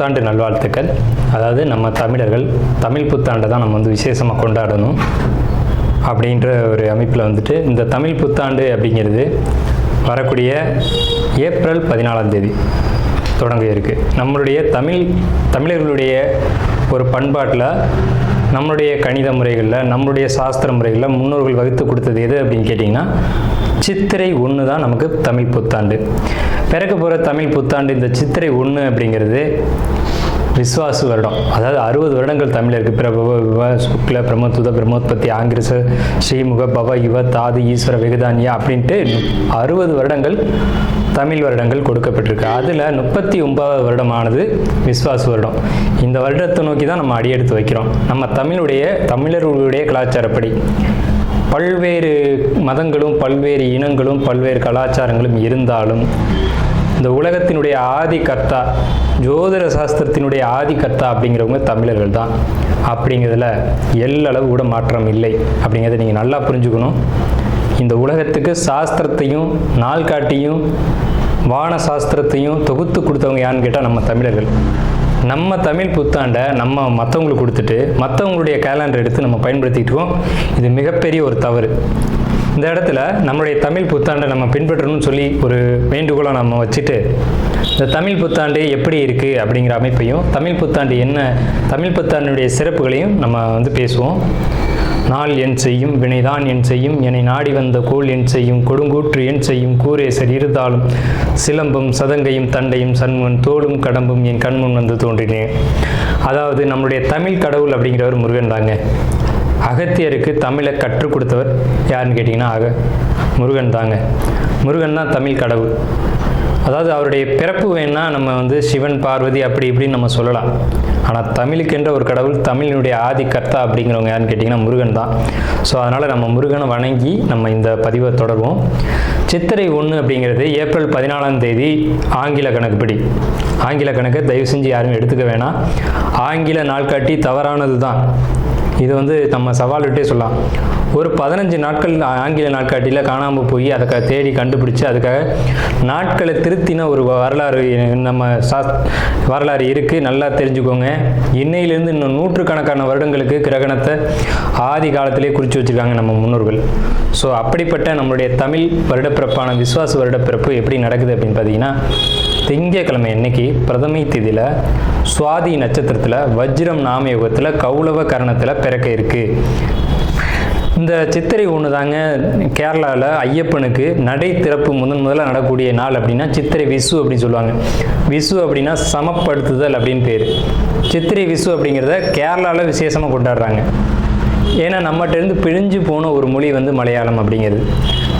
புத்தாண்டு நல்வாழ்த்துக்கள். அதாவது நம்ம தமிழர்கள் தமிழ் புத்தாண்டை தான் நம்ம வந்து விசேஷமாக கொண்டாடணும் அப்படின்ற ஒரு அமைப்பில் வந்துட்டு இந்த தமிழ் புத்தாண்டு அப்படிங்கிறது வரக்கூடிய ஏப்ரல் 14 தொடங்க இருக்குது. நம்மளுடைய தமிழர்களுடைய ஒரு பண்பாட்டில், நம்மளுடைய கணித முறைகளில், நம்மளுடைய சாஸ்திர முறைகளில் முன்னோர்கள் வகுத்து கொடுத்தது எது அப்படின்னு கேட்டிங்கன்னா சித்திரை 1 தான் நமக்கு தமிழ் புத்தாண்டு. பிறக்க போகிற தமிழ் புத்தாண்டு இந்த சித்திரை 1 அப்படிங்கிறது விஸ்வாசு வருடம். அதாவது 60 வருடங்கள் தமிழருக்கு பிரபவ விவ சுக்ல பிரமோத்துத பிரம்மோத்பத்தி ஆங்கிரச ஸ்ரீமுக பவ யுவ தாது ஈஸ்வர வெகுதானியா அப்படின்ட்டு 60 வருடங்கள் தமிழ் வருடங்கள் கொடுக்கப்பட்டிருக்கு. அதில் 39வது வருடமானது விஸ்வாசு வருடம். இந்த வருடத்தை நோக்கி தான் நம்ம அடியெடுத்து வைக்கிறோம். நம்ம தமிழர்களுடைய கலாச்சாரப்படி பல்வேறு மதங்களும் பல்வேறு இனங்களும் பல்வேறு கலாச்சாரங்களும் இருந்தாலும் இந்த உலகத்தினுடைய ஆதி கர்த்தா, ஜோதிட சாஸ்திரத்தினுடைய ஆதி கர்த்தா அப்படிங்கிறவங்க தமிழர்கள் தான். அப்படிங்கிறதுல எல்லளவு கூட மாற்றம் இல்லை அப்படிங்கிறத நீங்கள் நல்லா புரிஞ்சுக்கணும். இந்த உலகத்துக்கு சாஸ்திரத்தையும் நாள்காட்டியும் வான சாஸ்திரத்தையும் தொகுத்து கொடுத்தவங்க யாருன்னு கேட்டால் நம்ம தமிழர்கள். நம்ம தமிழ் புத்தாண்டை நம்ம மற்றவங்களுக்கு கொடுத்துட்டு மற்றவங்களுடைய கேலண்டர் எடுத்து நம்ம பயன்படுத்திக்கிட்டோம். இது மிகப்பெரிய ஒரு தவறு. இந்த இடத்துல நம்மளுடைய தமிழ் புத்தாண்டை நம்ம பின்பற்றணும்னு சொல்லி ஒரு வேண்டுகோளை நம்ம வச்சுட்டு இந்த தமிழ் புத்தாண்டு எப்படி இருக்குது அப்படிங்கிற அமைப்பையும் தமிழ் புத்தாண்டு என்ன, தமிழ் புத்தாண்டுடைய சிறப்புகளையும் நம்ம வந்து பேசுவோம். நாள் என் செய்யும் வினைதான் என் செய்யும் என்னை நாடி வந்த கோள் என் செய்யும் கொடுங்கூற்று என் செய்யும் கூரேசர் இருந்தாலும் சிலம்பும் சதங்கையும் தண்டையும் சண்முன் தோளும் கடம்பும் என் கண்முன் வந்து தோன்றினேன். அதாவது நம்மளுடைய தமிழ் கடவுள் அப்படிங்கிறவர் முருகன் தாங்க. அகத்தியருக்கு தமிழை கற்றுக் கொடுத்தவர் யாருன்னு கேட்டிங்கன்னா முருகன் தாங்க. முருகன் தான் தமிழ் கடவுள். அதாவது அவருடைய பிறப்பு வேணால் நம்ம வந்து சிவன் பார்வதி அப்படி இப்படின்னு நம்ம சொல்லலாம். ஆனால் தமிழுக்கென்ற ஒரு கடவுள், தமிழினுடைய ஆதி கர்த்தா அப்படிங்கிறவங்க யாருன்னு கேட்டிங்கன்னா முருகன் தான். ஸோ அதனால் நம்ம முருகனை வணங்கி நம்ம இந்த பதிவை தொடர்வோம். சித்திரை 1 அப்படிங்கிறது ஏப்ரல் 14 ஆங்கில கணக்குப்படி. ஆங்கில கணக்கை தயவு செஞ்சு யாரும் எடுத்துக்க வேணாம். ஆங்கில நாள்காட்டி தவறானது தான். இது வந்து நம்ம சவால் விட்டே சொல்லலாம். ஒரு 15 நாட்கள் ஆங்கில நாட்காட்டியில் காணாமல் போய் அதை தேடி கண்டுபிடிச்சி அதுக்காக நாட்களை திருத்தின ஒரு வரலாறு நம்ம வரலாறு இருக்குது. நல்லா தெரிஞ்சுக்கோங்க. இன்னையிலேருந்து இன்னும் நூற்றுக்கணக்கான வருடங்களுக்கு கிரகணத்தை ஆதி காலத்திலே குறித்து வச்சுருக்காங்க நம்ம முன்னோர்கள். ஸோ அப்படிப்பட்ட நம்மளுடைய தமிழ் வருடப்பிறப்பான விஸ்வாச வருடப்பிறப்பு எப்படி நடக்குது அப்படின்னு பார்த்தீங்கன்னா, திங்கட்கிழமை அன்னைக்கு பிரதமை திதியில் சுவாதி நட்சத்திரத்தில் வஜ்ரம் நாமயோகத்தில் கௌளவ கரணத்தில் பிறக்க இருக்குது. இந்த சித்திரை 1 தாங்க கேரளாவில் ஐயப்பனுக்கு நடை திறப்பு முதல்ல நடக்கக்கூடிய நாள் அப்படின்னா சித்திரை விசு அப்படின்னு சொல்லுவாங்க. விசு அப்படின்னா சமப்படுத்துதல் அப்படின்னு பேர். சித்திரை விசு அப்படிங்கிறத கேரளாவில் விசேஷமாக கொண்டாடுறாங்க. ஏன்னா நம்மகிட்டேருந்து பிழிஞ்சு போன ஒரு மொழி வந்து மலையாளம் அப்படிங்கிறது.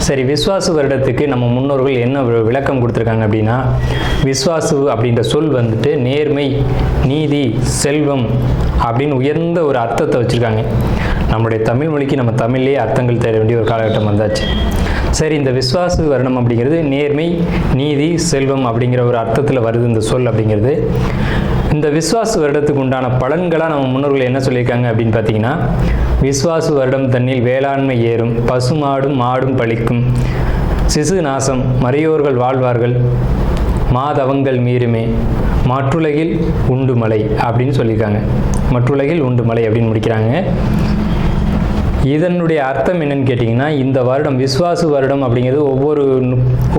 சரி, விஸ்வாசு வருடத்துக்கு நம்ம முன்னோர்கள் என்ன விளக்கம் கொடுத்துருக்காங்க அப்படின்னா, விஸ்வாசு அப்படின்ற சொல் வந்துட்டு நேர்மை, நீதி, செல்வம் அப்படின்னு உயர்ந்த ஒரு அர்த்தத்தை வச்சுருக்காங்க. நம்முடைய தமிழ் மொழிக்கு நம்ம தமிழ்லேயே அர்த்தங்கள் தேட வேண்டிய ஒரு காலகட்டம் வந்தாச்சு. சரி, இந்த விஸ்வாசு வருடம் அப்படிங்கிறது நேர்மை, நீதி, செல்வம் அப்படிங்கிற ஒரு அர்த்தத்தில் வருது இந்த சொல் அப்படிங்கிறது. இந்த விஸ்வாசு வருடத்துக்கு உண்டான பலன்களாக நம்ம முன்னோர்கள் என்ன சொல்லியிருக்காங்க அப்படின்னு பார்த்தீங்கன்னா, விஸ்வாசு வருடம் தன்னில் வேளாண்மை ஏறும், பசுமாடும் மாடும் பழிக்கும், சிசு நாசம், மறையோர்கள் வாழ்வார்கள், மாதவங்கள் மீறுமே, மற்றுலகில் உண்டு மலை அப்படின்னு சொல்லியிருக்காங்க. மற்றுலகில் உண்டு மலை அப்படின்னு முடிக்கிறாங்க. இதனுடைய அர்த்தம் என்னன்னு கேட்டிங்கன்னா, இந்த வருடம் விஸ்வாசு வருடம் அப்படிங்கிறது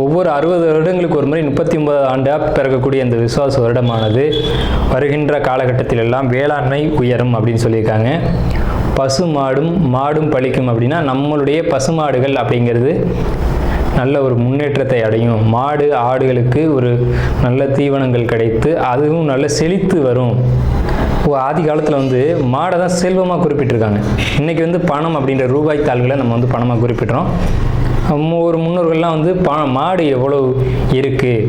ஒவ்வொரு 60 வருடங்களுக்கு ஒரு முறை 39 ஆண்டாக பிறக்கக்கூடிய இந்த விஸ்வாசு வருடமானது வருகின்ற காலகட்டத்தில் எல்லாம் வேளாண்மை உயரும் அப்படின்னு சொல்லியிருக்காங்க. மாடும் பழிக்கும் அப்படின்னா நம்மளுடைய பசுமாடுகள் அப்படிங்கிறது நல்ல ஒரு முன்னேற்றத்தை அடையும். மாடு ஆடுகளுக்கு ஒரு நல்ல தீவனங்கள் கிடைத்து அதுவும் நல்ல செழித்து வரும். ஆதி காலத்தில் வந்து மாடை தான் செல்வமாக குறிப்பிட்டிருக்காங்க. இன்றைக்கி வந்து பணம் அப்படின்ற ரூபாய் தாள்களை நம்ம வந்து பணமாக குறிப்பிட்றோம். ஒரு முன்னோர்கள்லாம் வந்து மாடு எவ்வளோ இருக்குது,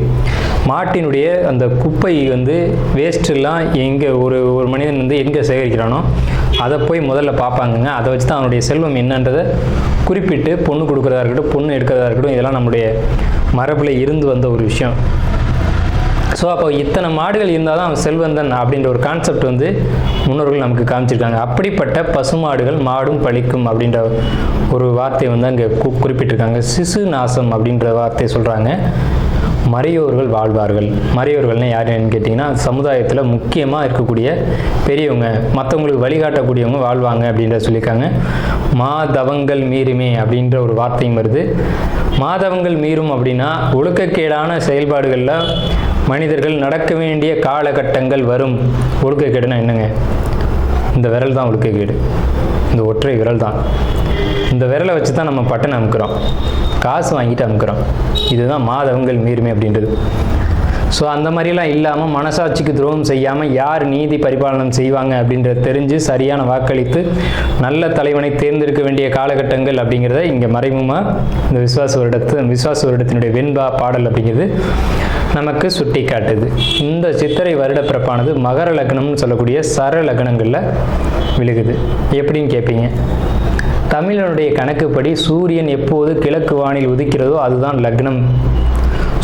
மாட்டினுடைய அந்த குப்பை வந்து வேஸ்ட்டெல்லாம் எங்கே ஒரு மனிதன் வந்து எங்கே சேகரிக்கிறானோ அதை போய் முதல்ல பார்ப்பாங்கங்க. அதை வச்சு தான் அவனுடைய செல்வம் என்னன்றதை குறிப்பிட்டு பொண்ணு கொடுக்குறதா இருக்கட்டும், பொண்ணு எடுக்கிறதா இருக்கட்டும், இதெல்லாம் நம்முடைய மரபில் இருந்து வந்த ஒரு விஷயம். ஸோ அப்போ இத்தனை மாடுகள் இருந்தால் தான் அவன் செல்வந்தன் அப்படின்ற ஒரு கான்செப்ட் வந்து முன்னோர்கள் நமக்கு காமிச்சிருக்காங்க. அப்படிப்பட்ட பசுமாடுகள் மாடும் பழிக்கும் அப்படின்ற ஒரு வார்த்தையை வந்து அங்கே குறிப்பிட்டிருக்காங்க. சிசு நாசம் அப்படின்ற வார்த்தையை சொல்கிறாங்க. மறையோர்கள் வாழ்வார்கள். மறையோர்கள்னால் யாருன்னு கேட்டிங்கன்னா சமுதாயத்தில் முக்கியமாக இருக்கக்கூடிய பெரியவங்க, மற்றவங்களுக்கு வழிகாட்டக்கூடியவங்க வாழ்வாங்க அப்படின்ற சொல்லியிருக்காங்க. மாதவங்கள் மீறுமே அப்படின்ற ஒரு வார்த்தையும் வருது. மாதவங்கள் மீறும் அப்படின்னா ஒழுக்கக்கேடான செயல்பாடுகளில் மனிதர்கள் நடக்க வேண்டிய காலகட்டங்கள் வரும். ஒழுக்கக்கேடுனா என்னங்க? இந்த விரல் தான் ஒழுக்கக்கேடு, இந்த ஒற்றை விரல் தான். இந்த விரலை வச்சு தான் நம்ம பட்டனை அமுக்கிறோம், காசு வாங்கிட்டு அமுக்கிறோம். இதுதான் மாதவங்கள் மீறுமே அப்படின்றது. ஸோ அந்த மாதிரிலாம் இல்லாமல் மனசாட்சிக்கு துரோகம் செய்யாமல் யார் நீதி பரிபாலனம் செய்வாங்க அப்படின்றத தெரிஞ்சு சரியான வாக்களித்து நல்ல தலைவனை தேர்ந்தெடுக்க வேண்டிய காலகட்டங்கள் அப்படிங்கிறத இங்கே மறைமுகமாக இந்த விசுவாச வருடத்தினுடைய வெண்பா பாடல் அப்படிங்கிறது நமக்கு சுட்டி காட்டுது. இந்த சித்திரை வருட பிறப்பானது மகர லக்னம்னு சொல்லக்கூடிய சர லக்னங்களில் விழுகுது. எப்படின்னு கேட்பீங்க? தமிழனுடைய கணக்குப்படி சூரியன் எப்போது கிழக்கு வானில் உதிக்கிறதோ அதுதான் லக்னம்.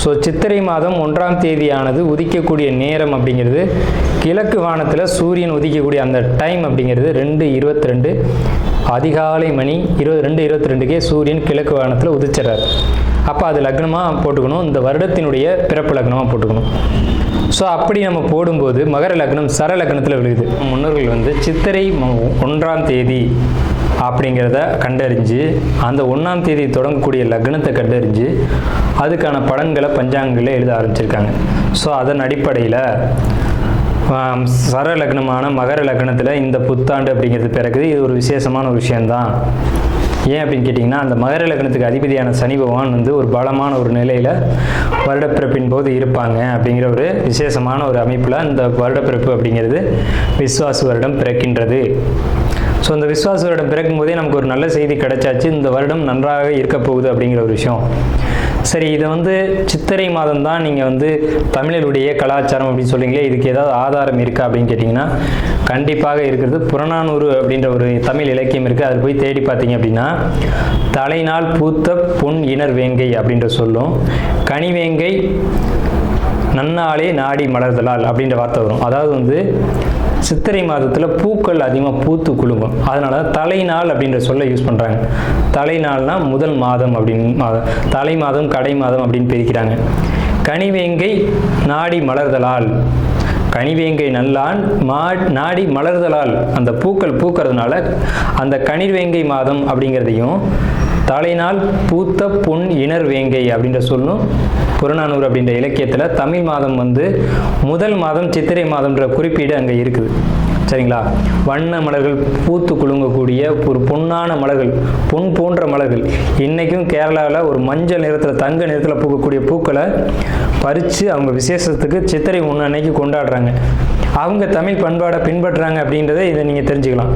ஸோ சித்திரை மாதம் 1ஆம் தேதியானது உதிக்கக்கூடிய நேரம் அப்படிங்கிறது கிழக்கு வானத்தில் சூரியன் உதிக்கக்கூடிய அந்த டைம் அப்படிங்கிறது 2:22 அதிகாலை மணி 2:22க்கே சூரியன் கிழக்கு வானத்தில் உதிச்சிடறாரு. அப்போ அது லக்னமாக போட்டுக்கணும், இந்த வருடத்தினுடைய பிறப்பு லக்னமாக போட்டுக்கணும். ஸோ அப்படி நம்ம போடும்போது மகர லக்னம் சர லக்னத்தில் விழுகுது. முன்னோர்கள் சித்திரை 1ஆம் தேதி அப்படிங்கிறத கண்டறிஞ்சு அந்த 1ஆம் தேதி தொடங்கக்கூடிய லக்னத்தை கண்டறிஞ்சு அதுக்கான பலன்களை பஞ்சாங்கங்களில் எழுத ஆரம்பிச்சிருக்காங்க. ஸோ அதன் அடிப்படையில் சர லக்னமான மகர லக்னத்தில் இந்த புத்தாண்டு அப்படிங்கிறது பிறகுது. இது ஒரு விசேஷமான ஒரு விஷயந்தான். ஏன் அப்படின்னு கேட்டிங்கன்னா, அந்த மகர லக்னத்துக்கு அதிபதியான சனி பகவான் ஒரு பலமான ஒரு நிலையில் வருடப்பிறப்பின் போது இருப்பாங்க அப்படிங்கிற ஒரு விசேஷமான ஒரு அமைப்பில் இந்த வருடப்பிறப்பு அப்படிங்கிறது விஸ்வாச வருடம் பிறக்கின்றது. ஸோ இந்த விஸ்வாச வருடம் பிறக்கும் போதே நமக்கு ஒரு நல்ல செய்தி கிடைச்சாச்சு, இந்த வருடம் நன்றாக இருக்க போகுது அப்படிங்கிற ஒரு விஷயம். சரி, இதை சித்திரை மாதம் தான் நீங்கள் தமிழருடைய கலாச்சாரம் அப்படின்னு சொல்றீங்களே, இதுக்கு ஏதாவது ஆதாரம் இருக்கா அப்படின்னு கேட்டிங்கன்னா கண்டிப்பாக இருக்கிறது. புறநானூறு அப்படின்ற ஒரு தமிழ் இலக்கியம் இருக்குது. அதில் போய் தேடி பார்த்தீங்க அப்படின்னா தலைநாள் பூத்த பொன் இணர் வேங்கை அப்படின்ற சொல்லும், கனிவேங்கை நன்னாளே நாடி மலர்தலால் அப்படின்ற வார்த்தை வரும். அதாவது சித்திரை மாதத்தில் பூக்கள் அதிகமாக பூத்து குலுங்கும். அதனால தலைநாள் அப்படின்ற சொல்ல யூஸ் பண்ணுறாங்க. தலைநாள்னா முதல் மாதம் அப்படின்னு, தலை மாதம் கடை மாதம் அப்படின்னு பிரிக்கிறாங்க. கனிவேங்கை நாடி மலர்தலால், கனிவேங்கை நல்லான் நாடி மலர்தலால், அந்த பூக்கள் பூக்கிறதுனால அந்த கனிவேங்கை மாதம் அப்படிங்கிறதையும் தலைநாள் பூத்த பொன் இணர் வேங்கை அப்படின்ற சொல்லும் புறநானூறு அப்படின்ற இலக்கியத்தில் தமிழ் மாதம் முதல் மாதம் சித்திரை மாதம்ன்ற குறிப்பீடு அங்கே இருக்குது. சரிங்களா? வண்ண மலர்கள் பூத்து குலுங்கக்கூடிய ஒரு பொன்னான மலர்கள், பொன் போன்ற மலர்கள். இன்றைக்கும் கேரளாவில் ஒரு மஞ்சள் நிறத்தில் தங்க நிறத்தில் பூக்கக்கூடிய பூக்களை பறித்து அவங்க விசேஷத்துக்கு சித்திரை 1 அன்னைக்கு கொண்டாடுறாங்க. அவங்க தமிழ் பண்பாடை பின்பற்றுறாங்க அப்படின்றத இதை நீங்கள் தெரிஞ்சுக்கலாம்.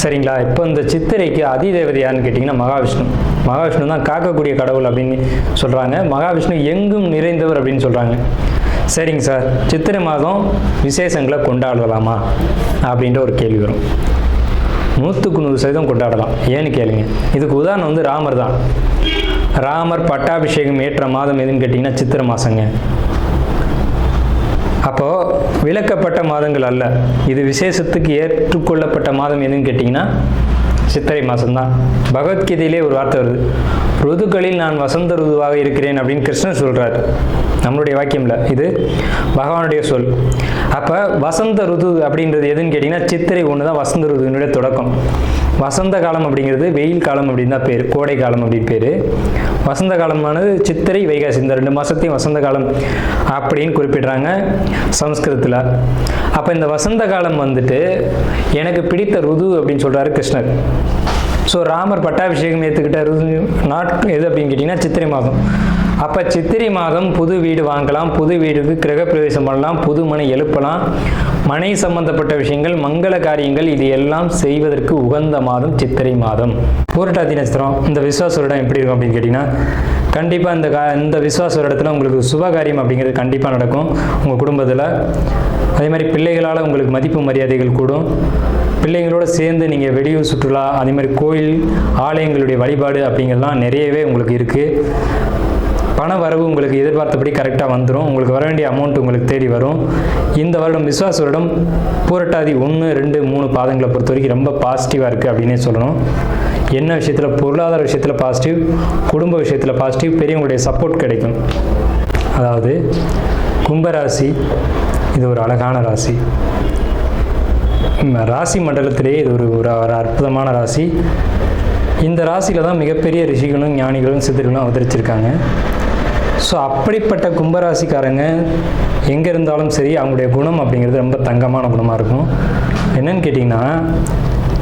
சரிங்களா? இப்போ இந்த சித்திரைக்கு அதிதேவதை யாருன்னு கேட்டிங்கன்னா மகாவிஷ்ணு. மகாவிஷ்ணு தான் காக்கக்கூடிய கடவுள் அப்படின்னு சொல்கிறாங்க. மகாவிஷ்ணு எங்கும் நிறைந்தவர் அப்படின்னு சொல்கிறாங்க. சரிங்க சார், சித்திரை மாதம் விசேஷங்களை கொண்டாடலாமா அப்படின்ற ஒரு கேள்வி வரும். 100% கொண்டாடலாம். ஏன்னு கேளுங்க. இதுக்கு உதாரணம் ராமர் தான். ராமர் பட்டாபிஷேகம் ஏற்ற மாதம் எதுன்னு கேட்டிங்கன்னா சித்திரை மாதங்க. அப்போது விலக்கப்பட்ட மாதங்கள் அல்ல, இது விசேஷத்துக்கு ஏற்றுக்கொள்ளப்பட்ட மாதம் எதுன்னு கேட்டிங்கன்னா சித்திரை மாதம்தான். பகவத்கீதையிலே ஒரு வார்த்தை வருது, ருதுக்களில் நான் வசந்த ருதுவாக இருக்கிறேன் அப்படின்னு கிருஷ்ணன் சொல்கிறார். நம்மளுடைய வாக்கியம்ல, இது பகவானுடைய சொல். அப்போ வசந்த ருது அப்படின்றது எதுன்னு கேட்டிங்கன்னா சித்திரை 1 தான் வசந்த ருதுனுடைய தொடக்கம். வசந்த காலம் அப்படிங்கிறது வெயில் காலம் அப்படின்னு தான் பேர், கோடை காலம் அப்படின்னு பேர். வசந்த காலமானது சித்திரை வைகாசி, இந்த 2 மாதத்தையும் வசந்த காலம் அப்படின்னு குறிப்பிடுறாங்க சமஸ்கிருதத்தில். அப்போ இந்த வசந்த காலம் எனக்கு பிடித்த ருது அப்படின்னு சொல்கிறாரு கிருஷ்ணர். ஸோ ராமர் பட்டாபிஷேகம் ஏற்றுக்கிட்ட நாட்கள் எது அப்படின்னு கேட்டிங்கன்னா சித்திரை மாதம். அப்போ சித்திரை மாதம் புது வீடு வாங்கலாம், புது வீடுக்கு கிரகப்பிரவேசம் பண்ணலாம், புது மனை எழுப்பலாம், மனை சம்பந்தப்பட்ட விஷயங்கள், மங்கள காரியங்கள், இது எல்லாம் செய்வதற்கு உகந்த மாதம் சித்திரை மாதம். பூரட்டாதி நட்சத்திரம் இந்த விஸ்வாச வருடம் எப்படி இருக்கும் அப்படின்னு கேட்டிங்கன்னா கண்டிப்பாக இந்த விஸ்வாச வருடத்தில் உங்களுக்கு சுபகாரியம் அப்படிங்கிறது கண்டிப்பாக நடக்கும் உங்கள் குடும்பத்தில். அதே மாதிரி பிள்ளைகளால் உங்களுக்கு மதிப்பு மரியாதைகள் கூடும். பிள்ளைங்களோடு சேர்ந்து நீங்கள் வெளியூர் சுற்றுலா, அதே மாதிரி கோயில் ஆலயங்களுடைய வழிபாடு அப்படிங்கிறதுலாம் நிறையவே உங்களுக்கு இருக்குது. பண வரவு உங்களுக்கு எதிர்பார்த்தபடி கரெக்டாக வந்துடும். உங்களுக்கு வர வேண்டிய அமௌண்ட் உங்களுக்கு தேடி வரும். இந்த வருடம் விஸ்வாச வருடம் பூரட்டாதி 1, 2, 3 பாதங்களை பொறுத்த வரைக்கும் ரொம்ப பாசிட்டிவாக இருக்குது அப்படின்னே சொல்லணும். என்ன விஷயத்தில்? பொருளாதார விஷயத்தில் பாசிட்டிவ், குடும்ப விஷயத்தில் பாசிட்டிவ், பெரியவங்களுடைய சப்போர்ட் கிடைக்கும். அதாவது கும்பராசி இது ஒரு அழகான ராசி. ராசி மண்டலத்திலே இது ஒரு அற்புதமான ராசி. இந்த ராசியில் தான் மிகப்பெரிய ரிஷிகளும் ஞானிகளும் சித்தர்களும் அவதரிச்சிருக்காங்க. ஸோ அப்படிப்பட்ட கும்பராசிக்காரங்க எங்கே இருந்தாலும் சரி, அவங்களுடைய குணம் அப்படிங்கிறது ரொம்ப தங்கமான குணமாக இருக்கும். என்னன்னு கேட்டிங்கன்னா,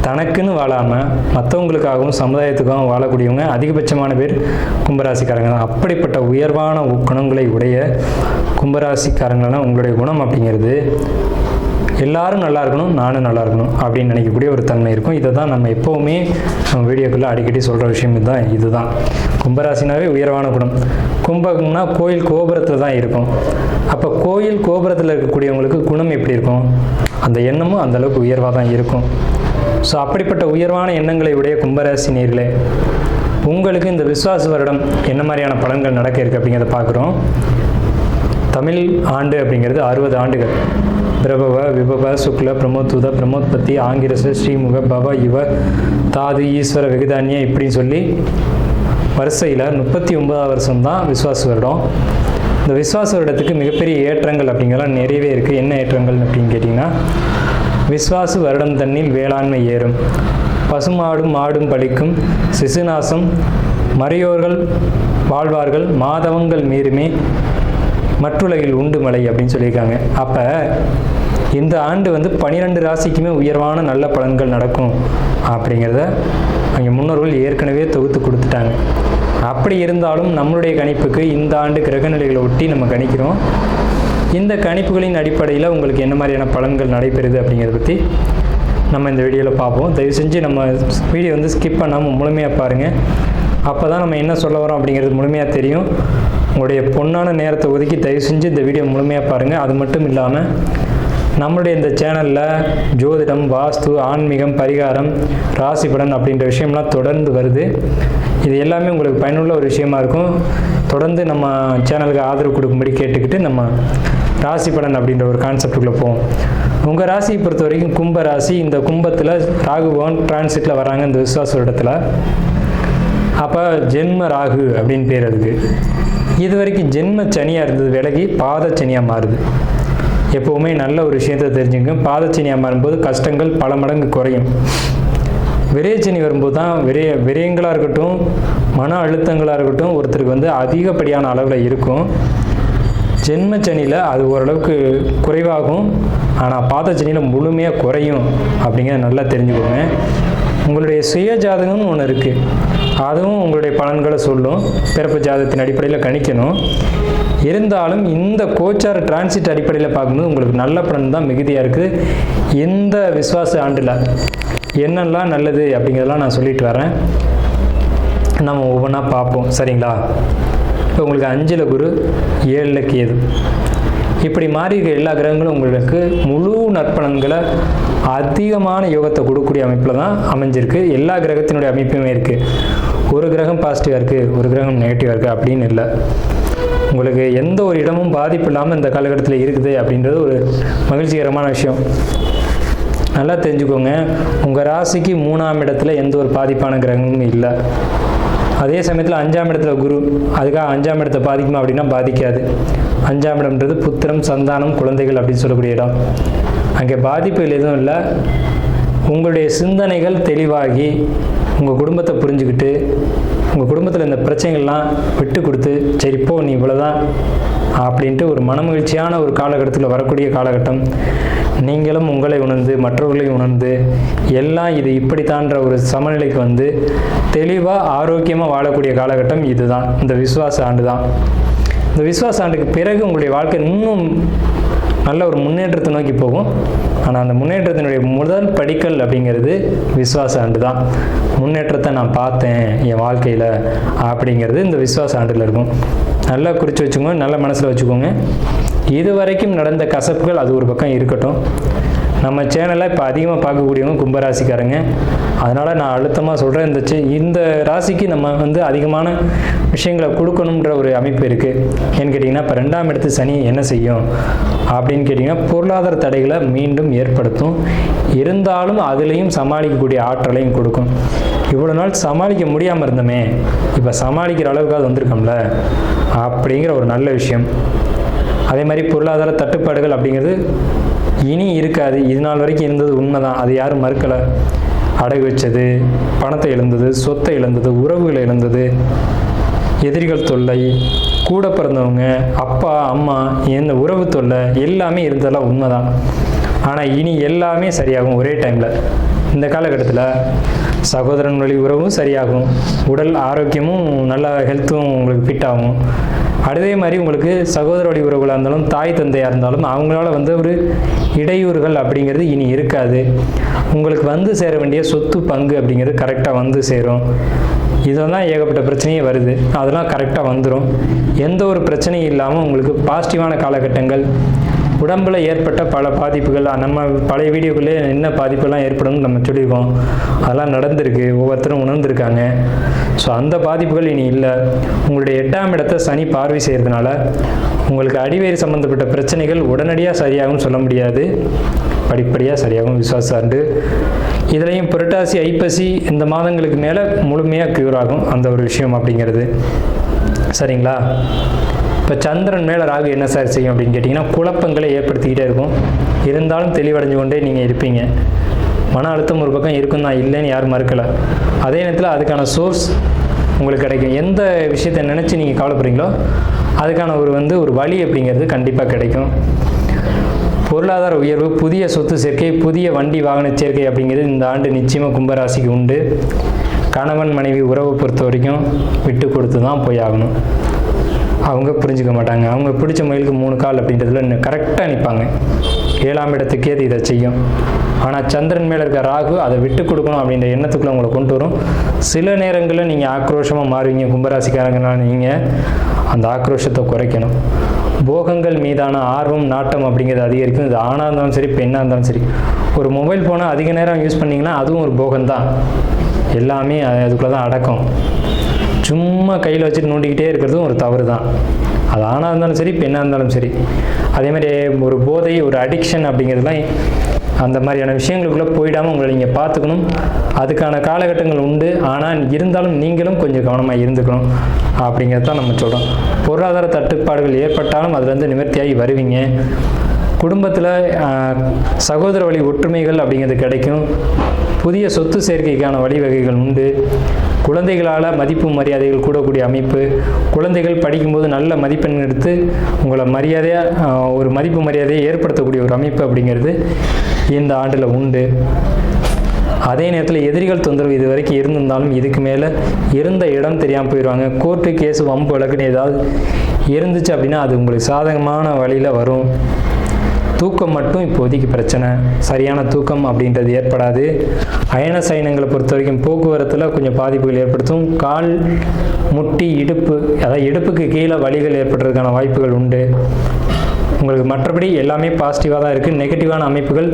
தனக்குன்னு வாழாமல் மற்றவங்களுக்காகவும் சமுதாயத்துக்காகவும் வாழக்கூடியவங்க அதிகபட்சமான பேர் கும்பராசிக்காரங்க தான். அப்படிப்பட்ட உயர்வான குணங்களை உடைய கும்பராசிக்காரங்கன்னா உங்களுடைய குணம் அப்படிங்கிறது எல்லாரும் நல்லா இருக்கணும், நானும் நல்லா இருக்கணும் அப்படின்னு நினைக்கக்கூடிய ஒரு தன்மை இருக்கும். இதை தான் நம்ம எப்போவுமே நம்ம வீடியோக்குள்ளே அடிக்கடி சொல்கிற விஷயம் இதுதான். கும்பராசினாவே உயர்வான குணம். கும்பம்னா கோயில் கோபுரத்தில் தான் இருக்கும். அப்போ கோயில் கோபுரத்தில் இருக்கக்கூடியவங்களுக்கு குணம் எப்படி இருக்கும்? அந்த எண்ணமும் அந்தளவுக்கு உயர்வாக தான் இருக்கும். ஸோ அப்படிப்பட்ட உயர்வான எண்ணங்களை உடைய கும்பராசி நேயர்களே, உங்களுக்கு இந்த விஸ்வாச வருடம் என்ன மாதிரியான பலன்கள் நடக்க இருக்குது அப்படிங்கிறத பார்க்குறோம். தமிழ் ஆண்டு அப்படிங்கிறது 60 ஆண்டுகள். பிரபவ, விபவ, சுக்ல, பிரமோத்துத, பிரமோத்பத்தி, ஆங்கிரச, ஸ்ரீமுக, பவ, இவ, தாது, ஈஸ்வர, வெகுதானிய இப்படின்னு சொல்லி வரிசையில் 39வது வருஷம் தான் விஸ்வாச வருடம். இந்த விஸ்வாச வருடத்துக்கு மிகப்பெரிய ஏற்றங்கள் அப்படிங்கிறலாம் நிறையவே இருக்குது. என்ன ஏற்றங்கள் அப்படின்னு கேட்டிங்கன்னா, விஸ்வாசு வருடம் தன்னில் வேளாண்மை ஏறும், பசுமாடும் மாடும் பலிக்கும், சிசுநாசம், மறையோர்கள் வாழ்வார்கள், மாதவங்கள் மீறுமே, மற்றுலகில் உண்டு மலை அப்படின்னு சொல்லியிருக்காங்க. அப்போ இந்த ஆண்டு 12 ராசிக்குமே உயர்வான நல்ல பலன்கள் நடக்கும் அப்படிங்கிறத அங்கே முன்னோர்கள் ஏற்கனவே தொகுத்து கொடுத்துட்டாங்க. அப்படி இருந்தாலும் நம்மளுடைய கணிப்புக்கு இந்த ஆண்டு கிரகநிலைகளை ஒட்டி நம்ம கணிக்கிறோம். இந்த கணிப்புகளின் அடிப்படையில் உங்களுக்கு என்ன மாதிரியான பலன்கள் நடைபெறுது அப்படிங்கிறத பற்றி நம்ம இந்த வீடியோவில் பார்ப்போம். தயவு செஞ்சு நம்ம வீடியோ ஸ்கிப் பண்ணாமல் முழுமையாக பாருங்கள். அப்போ தான் நம்ம என்ன சொல்ல வரோம் அப்படிங்கிறது முழுமையாக தெரியும். உங்களுடைய பொன்னான நேரத்தை ஒதுக்கி தயவு செஞ்சு இந்த வீடியோ முழுமையாக பாருங்கள். அது மட்டும் இல்லாமல் நம்மளுடைய இந்த சேனலில் ஜோதிடம், வாஸ்து, ஆன்மீகம், பரிகாரம், ராசி பலன் அப்படின்ற விஷயம்லாம் தொடர்ந்து வருது. இது எல்லாமே உங்களுக்கு பயனுள்ள ஒரு விஷயமா இருக்கும். தொடர்ந்து நம்ம சேனலுக்கு ஆதரவு கொடுக்கும்படி கேட்டுக்கிட்டு நம்ம ராசி பலன் அப்படின்ற ஒரு கான்செப்டுக்குள்ளே போவோம். உங்கள் ராசியை பொறுத்த வரைக்கும் கும்ப ராசி. இந்த கும்பத்தில் ராகு பகவான் டிரான்சிட்டில் வராங்க இந்த விஸ்வாச வருடத்தில். அப்போ ஜென்ம ராகு அப்படின்னு பேர் அதுக்கு. இது வரைக்கும் ஜென்ம சனியாக இருந்தது விலகி பாத சனியாக மாறுது. எப்போவுமே நல்ல ஒரு விஷயத்தை தெரிஞ்சுங்க. பாத சனியாக மாறும்போது கஷ்டங்கள் பல மடங்கு குறையும். விரயச்சனி வரும்போது தான் விரயங்களாக இருக்கட்டும், மன அழுத்தங்களாக இருக்கட்டும் ஒருத்தருக்கு அதிகப்படியான அளவில் இருக்கும். ஜென்மச்சனியில் அது ஓரளவுக்கு குறைவாகும், ஆனால் பாதச்சனியில் முழுமையாக குறையும் அப்படிங்கிறத நல்லா தெரிஞ்சுக்கோங்க. உங்களுடைய சுய ஜாதகம்னு ஒன்று இருக்குது, அதுவும் உங்களுடைய பலன்களை சொல்லும். பிறப்பு ஜாதகத்தின் அடிப்படையில் கணிக்கணும். இருந்தாலும் இந்த கோச்சார டிரான்சிட் அடிப்படையில் பார்க்கும்போது உங்களுக்கு நல்ல பலன் தான் மிகுதியாக இருக்குது. இந்த விஸ்வாச ஆண்டில் என்னெல்லாம் நல்லது அப்படிங்கிறதெல்லாம் நான் சொல்லிட்டு வரேன். நம்ம ஒவ்வொன்றா பார்ப்போம், சரிங்களா? இப்போ உங்களுக்கு 5ல் குரு, 7ல் கேது, இப்படி மாறி இருக்க எல்லா கிரகங்களும் உங்களுக்கு முழு நற்பலன்களை அதிகமான யோகத்தை கொடுக்கக்கூடிய அமைப்பில் தான் அமைஞ்சிருக்கு. எல்லா கிரகத்தினுடைய அமைப்புமே இருக்குது. ஒரு கிரகம் பாசிட்டிவாக இருக்குது, ஒரு கிரகம் நெகட்டிவாக இருக்குது அப்படின்னு இல்லை. உங்களுக்கு எந்த ஒரு இடமும் பாதிப்பு இல்லாமல் இந்த காலகட்டத்தில் இருக்குது அப்படின்றது ஒரு மகிழ்ச்சிகரமான விஷயம். நல்லா தெரிஞ்சுக்கோங்க. உங்கள் ராசிக்கு 3ஆம் இடத்துல எந்த ஒரு பாதிப்பான கிரகமும் இல்லை. அதே சமயத்தில் 5ஆம் இடத்துல குரு, அதுக்காக 5ஆம் இடத்தை பாதிக்குமா அப்படின்னா பாதிக்காது. 5ஆம் இடம்ன்றது புத்திரம், சந்தானம், குழந்தைகள் அப்படின்னு சொல்லக்கூடிய இடம். அங்கே பாதிப்புகள் எதுவும் இல்லை. உங்களுடைய சிந்தனைகள் தெளிவாகி உங்கள் குடும்பத்தை புரிஞ்சுக்கிட்டு உங்கள் குடும்பத்தில் இந்த பிரச்சனைகள்லாம் விட்டு கொடுத்து சரி போ நீ இவ்வளோதான் அப்படின்ட்டு ஒரு மனமகிழ்ச்சியான ஒரு காலகட்டத்தில் வரக்கூடிய காலகட்டம். நீங்களும் உங்களை உணர்ந்து மற்றவர்களையும் உணர்ந்து எல்லாம் இது இப்படித்தான்ற ஒரு சமநிலைக்கு தெளிவாக ஆரோக்கியமாக வாழக்கூடிய காலகட்டம் இதுதான், இந்த விஸ்வாச ஆண்டு தான். இந்த விஸ்வாச ஆண்டுக்கு பிறகு உங்களுடைய வாழ்க்கை இன்னும் நல்ல ஒரு முன்னேற்றத்தை நோக்கி போகும். ஆனால் அந்த முன்னேற்றத்தினுடைய முதல் படிக்கல் அப்படிங்கிறது விஸ்வாச ஆண்டு தான். முன்னேற்றத்தை நான் பார்த்தேன் என் வாழ்க்கையில் அப்படிங்கிறது இந்த விஸ்வாச ஆண்டில் இருக்கும். நல்லா குறித்து வச்சுக்கோங்க, நல்ல மனசில் வச்சுக்கோங்க. இது வரைக்கும் நடந்த கசப்புகள் அது ஒரு பக்கம் இருக்கட்டும். நம்ம சேனலை இப்போ அதிகமாக பார்க்கக்கூடியவங்க கும்பராசிக்காரங்க. அதனால் நான் அழுத்தமாக சொல்கிறேன், இந்த ராசிக்கு நம்ம அதிகமான விஷயங்களை கொடுக்கணுன்ற ஒரு அமைப்பு இருக்குது. ஏன்னு கேட்டிங்கன்னா, இப்போ 2ஆம் இடத்து சனி என்ன செய்யும் அப்படின்னு கேட்டிங்கன்னா, பொருளாதார தடைகளை மீண்டும் ஏற்படுத்தும். இருந்தாலும் அதுலேயும் சமாளிக்கக்கூடிய ஆற்றலையும் கொடுக்கும். இவ்வளோ நாள் சமாளிக்க முடியாமல் இருந்தோமே, இப்போ சமாளிக்கிற அளவுக்கு அது வந்திருக்கோம்ல அப்படிங்கிற ஒரு நல்ல விஷயம். அதே மாதிரி பொருளாதார தட்டுப்பாடுகள் அப்படிங்கிறது இனி இருக்காது. இது நாள் வரைக்கும் இருந்தது உண்மைதான், அது யாரும் மறுக்கலை. அடகு வச்சது, பணத்தை இழந்தது, சொத்தை இழந்தது, உறவுகளை இழந்தது, எதிரிகள் தொல்லை, கூட பிறந்தவங்க, அப்பா அம்மா, இந்த உறவு தொல்லை எல்லாமே இருந்ததெல்லாம் உண்மைதான். ஆனால் இனி எல்லாமே சரியாகும் ஒரே டைமில். இந்த காலகட்டத்தில் சகோதரன் வழி உறவும் சரியாகும், உடல் ஆரோக்கியமும் நல்லா ஹெல்த்தும் உங்களுக்கு ஃபிட் ஆகும். அதே மாதிரி உங்களுக்கு சகோதர வழி உறவுகளாக இருந்தாலும் தாய் தந்தையாக இருந்தாலும் அவங்களால ஒரு இடையூறுகள் அப்படிங்கிறது இனி இருக்காது. உங்களுக்கு சேர வேண்டிய சொத்து பங்கு அப்படிங்கிறது கரெக்டாக சேரும். இதெல்லாம் ஏகப்பட்ட பிரச்சனையே வருது, அதெல்லாம் கரெக்டாக வந்துடும். எந்த ஒரு பிரச்சனையும் இல்லாமல் உங்களுக்கு பாசிட்டிவான காலகட்டங்கள். உடம்பில் ஏற்பட்ட பல பாதிப்புகள் நம்ம பழைய வீடியோக்குள்ளே என்ன பாதிப்புலாம் ஏற்படும்னு நம்ம சொல்லியிருக்கோம். அதெல்லாம் நடந்திருக்கு, ஒவ்வொருத்தரும் உணர்ந்திருக்காங்க. ஸோ அந்த பாதிப்புகள் இனி இல்லை. உங்களுடைய 8ஆம் இடத்தை சனி பார்வை செய்கிறதுனால உங்களுக்கு அடிவேறு சம்மந்தப்பட்ட பிரச்சனைகள் உடனடியாக சரியாகும்னு சொல்ல முடியாது, படிப்படியாக சரியாகும். விசுவாசாண்டு இதுலேயும் புரட்டாசி ஐப்பசி இந்த மாதங்களுக்கு மேலே முழுமையாக க்யூர் ஆகும் அந்த ஒரு விஷயம் அப்படிங்கிறது. சரிங்களா? இப்போ சந்திரன் மேலே ராகு என்ன சார் செய்யும் அப்படின்னு கேட்டிங்கன்னா, குழப்பங்களை ஏற்படுத்திக்கிட்டே இருக்கும். இருந்தாலும் தெளிவடைஞ்சு கொண்டே நீங்கள் இருப்பீங்க. மன அழுத்தம் ஒரு பக்கம் இருக்கும் தான், இல்லைன்னு யாரும் மறுக்கலை. அதே நேரத்தில் அதுக்கான சோர்ஸ் உங்களுக்கு கிடைக்கும். எந்த விஷயத்தை நினச்சி நீங்கள் கவலைப்படுறீங்களோ அதுக்கான ஒரு வழி அப்படிங்கிறது கண்டிப்பாக கிடைக்கும். பொருளாதார உயர்வு, புதிய சொத்து சேர்க்கை, புதிய வண்டி வாகன சேர்க்கை அப்படிங்கிறது இந்த ஆண்டு நிச்சயமாக கும்பராசிக்கு உண்டு. கணவன் மனைவி உறவை பொறுத்த வரைக்கும் விட்டு கொடுத்து தான் போய் ஆகணும். அவங்க புரிஞ்சுக்க மாட்டாங்க. அவங்க பிடிச்ச மயிலுக்கு 3 கால் அப்படின்றதுல இன்னும் கரெக்டாக நிற்பாங்க. 7ஆம் இடத்துக்கே அது இதை செய்யும். ஆனால் சந்திரன் மேலே இருக்க ராகு அதை விட்டு கொடுக்கணும் அப்படின்ற எண்ணத்துக்குள்ள உங்களை கொண்டு வரும். சில நேரங்களில் நீங்கள் ஆக்ரோஷமாக மாறுவீங்க. கும்பராசிக்காரங்கனால நீங்கள் அந்த ஆக்ரோஷத்தை குறைக்கணும். போகங்கள் மீதான ஆர்வம் நாட்டம் அப்படிங்கிறது அதிகரிக்கும். இது ஆணாக இருந்தாலும் சரி, பெண்ணாக இருந்தாலும் சரி. ஒரு மொபைல் ஃபோனை அதிக நேரம் யூஸ் பண்ணிங்கன்னா அதுவும் ஒரு போகம்தான். எல்லாமே அதுக்குள்ளே தான் அடக்கம். சும்மா கையில் வச்சுட்டு நோண்டிக்கிட்டே இருக்கிறதும் ஒரு தவறு தான். அது ஆணாக இருந்தாலும் சரி, பெண்ணாக இருந்தாலும் சரி. அதே மாதிரி ஒரு போதை, ஒரு அடிக்ஷன் அப்படிங்கிறதுலாம் அந்த மாதிரியான விஷயங்களுக்குள்ளே போயிடாமல் உங்களை நீங்கள் பார்த்துக்கணும். அதுக்கான காலகட்டங்கள் உண்டு. ஆனால் இருந்தாலும் நீங்களும் கொஞ்சம் கவனமாக இருந்துக்கணும் அப்படிங்கிறது தான் நம்ம சொல்கிறோம். பொருளாதார தட்டுப்பாடுகள் ஏற்பட்டாலும் அதுலேருந்து நிவர்த்தியாகி வருவீங்க. குடும்பத்தில் சகோதர வழி ஒற்றுமைகள் அப்படிங்கிறது கிடைக்கும். புதிய சொத்து சேர்க்கைக்கான வழிவகைகள் உண்டு. குழந்தைகளால் மதிப்பு மரியாதைகள் கூடக்கூடிய அமைப்பு. குழந்தைகள் படிக்கும்போது நல்ல மதிப்பெண் எடுத்து உங்களை மரியாதையாக ஒரு மதிப்பு மரியாதையை ஏற்படுத்தக்கூடிய ஒரு அமைப்பு அப்படிங்கிறது இந்த ஆண்டில் உண்டு. அதே நேரத்தில் எதிரிகள் தொந்தரவு இது வரைக்கும் இருந்திருந்தாலும் இதுக்கு மேலே இருந்த இடம் தெரியாமல் போயிடுவாங்க. கோர்ட்டு கேஸு வம்பு வழக்குன்னு ஏதாவது இருந்துச்சு அப்படின்னா அது உங்களுக்கு சாதகமான வழியில் வரும். தூக்கம் மட்டும் இப்போதைக்கு பிரச்சனை. சரியான தூக்கம் அப்படின்றது ஏற்படாது. அயன சயனங்களை பொறுத்த வரைக்கும் போக்குவரத்தில் கொஞ்சம் பாதிப்புகள் ஏற்படுத்தும். கால், முட்டி, இடுப்பு, அதாவது இடுப்புக்கு கீழே வலிகள் ஏற்படுறதுக்கான வாய்ப்புகள் உண்டு. உங்களுக்கு மற்றபடி எல்லாமே பாசிட்டிவாக தான் இருக்குது. நெகட்டிவான அமைப்புகள்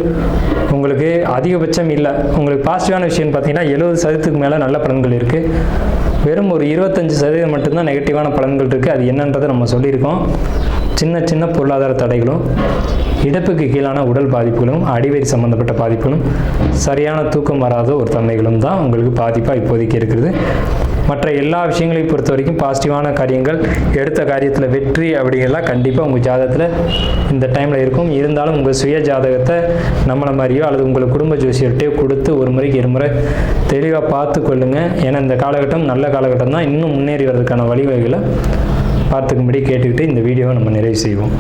உங்களுக்கு அதிகபட்சம் இல்லை. உங்களுக்கு பாசிட்டிவான விஷயம்னு பார்த்தீங்கன்னா 70% மேலே நல்ல பலன்கள் இருக்குது. வெறும் ஒரு 25% மட்டும்தான் நெகட்டிவான பலன்கள் இருக்குது. அது என்னன்றதை நம்ம சொல்லியிருக்கோம். சின்ன சின்ன பொருளாதார தடைகளும், இடுப்புக்கு கீழான உடல் பாதிப்புகளும், அடிவயிறு சம்மந்தப்பட்ட பாதிப்புகளும், சரியான தூக்கம் வராத ஒரு தன்மைகளும் தான் உங்களுக்கு பாதிப்பாக இப்போதைக்கு இருக்கிறது. மற்ற எல்லா விஷயங்களையும் பொறுத்த வரைக்கும் பாசிட்டிவான காரியங்கள், எடுத்த காரியத்தில் வெற்றி அப்படிங்கிறலாம் கண்டிப்பாக உங்கள் ஜாதகத்தில் இந்த டைமில் இருக்கும். இருந்தாலும் உங்கள் சுய ஜாதகத்தை நம்மளை மாதிரியோ அல்லது உங்கள் குடும்ப ஜோசியர்கிட்டையோ கொடுத்து ஒரு முறைக்கு 2 முறை தெளிவாக பார்த்து கொள்ளுங்கள். ஏன்னா இந்த காலகட்டம் நல்ல காலகட்டம் தான். இன்னும் முன்னேறி வர்றதுக்கான வழிவகைகளை பார்த்துக்கும்படி கேட்டுக்கிட்டு இந்த வீடியோவை நம்ம நிறைவு செய்வோம்.